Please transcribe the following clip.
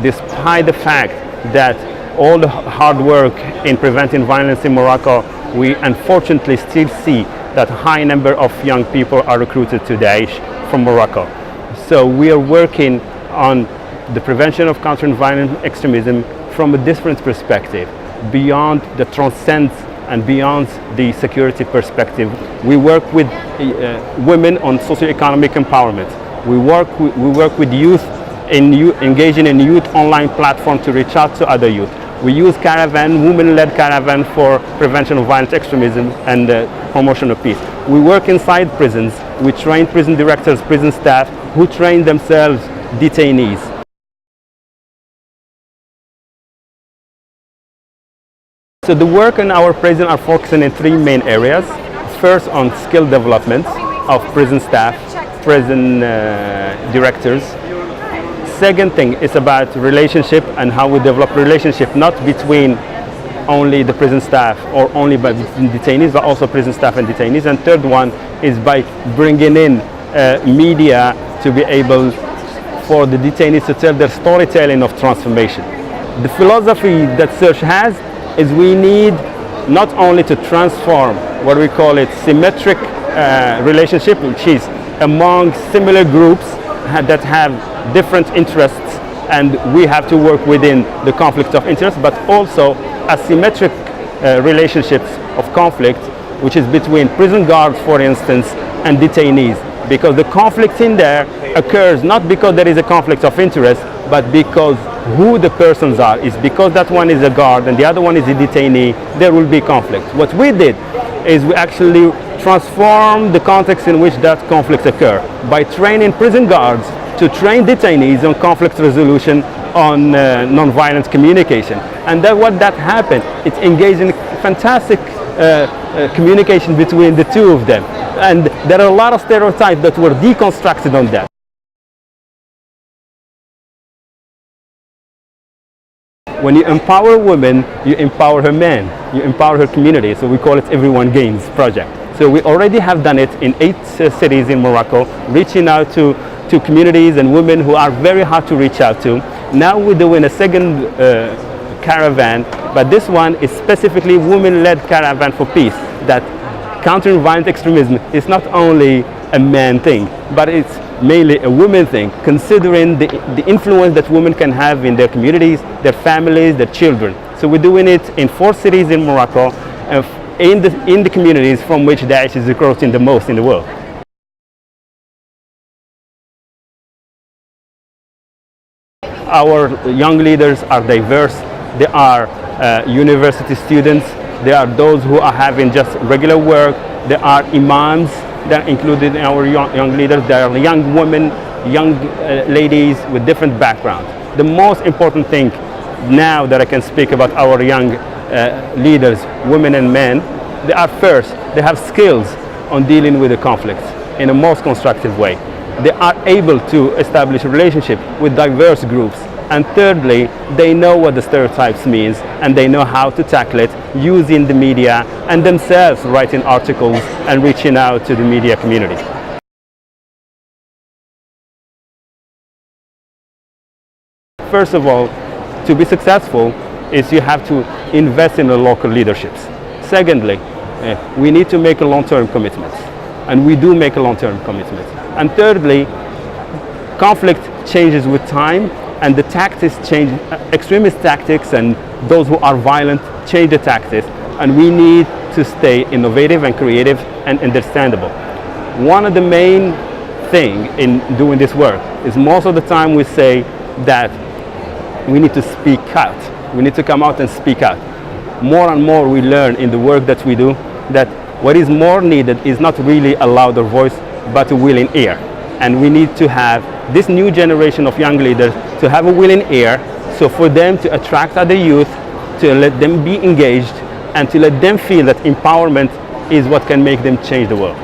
despite the fact that all the hard work in preventing violence in Morocco, we unfortunately still see that a high number of young people are recruited to Daesh from Morocco. So we are working on the prevention of countering violent extremism from a different perspective, beyond the transcends and beyond the security perspective. We work with women on socioeconomic empowerment. We work with youth engaging in youth online platform to reach out to other youth. We use caravan, women-led caravan for prevention of violent extremism and promotion of peace. We work inside prisons. We train prison directors, prison staff who train themselves detainees. So the work in our prison are focusing in three main areas. First, on skill development of prison staff, prison directors. Second thing is about relationship and how we develop relationship, not between only the prison staff or only by detainees, but also prison staff and detainees. And third one is by bringing in media to be able for the detainees to tell their storytelling of transformation. The philosophy that Search has is we need not only to transform what we call it symmetric relationship, which is among similar groups that have different interests, and we have to work within the conflict of interest, but also asymmetric relationships of conflict, which is between prison guards, for instance, and detainees. Because the conflict in there occurs not because there is a conflict of interest, but because who the persons are. Is because that one is a guard and the other one is a detainee, there will be conflict. What we did is we actually transformed the context in which that conflict occurs by training prison guards to train detainees on conflict resolution, on non-violent communication. And then what that happened, it's engaging fantastic communication between the two of them. And there are a lot of stereotypes that were deconstructed on that. When you empower women, you empower her men, you empower her community. So we call it Everyone Gains project. So we already have done it in 8 cities in Morocco, reaching out to communities and women who are very hard to reach out to. Now we're doing a second caravan, but this one is specifically women-led caravan for peace, that countering violent extremism is not only a man thing, but it's mainly a women thing, considering the influence that women can have in their communities, their families, their children. So we're doing it in 4 cities in Morocco, in the communities from which Daesh is recruiting the most in the world. Our young leaders are diverse. They are university students. They are those who are having just regular work. There are imams that are included in our young leaders. There are young women, young ladies with different backgrounds. The most important thing now that I can speak about our young leaders, women and men, they are first, they have skills on dealing with the conflicts in a most constructive way. They are able to establish a relationship with diverse groups. And thirdly, they know what the stereotypes means, and they know how to tackle it using the media and themselves writing articles and reaching out to the media community. First of all, to be successful is you have to invest in the local leaderships. Secondly, we need to make a long-term commitment, and we do make a long-term commitment. And thirdly, conflict changes with time, and the tactics change. Extremist tactics and those who are violent change the tactics, and we need to stay innovative and creative and understandable. One of the main things in doing this work is most of the time we say that we need to speak out. We need to come out and speak out. More and more we learn in the work that we do that what is more needed is not really a louder voice, but a willing ear. And we need to have this new generation of young leaders to have a willing ear, so for them to attract other youth, to let them be engaged, and to let them feel that empowerment is what can make them change the world.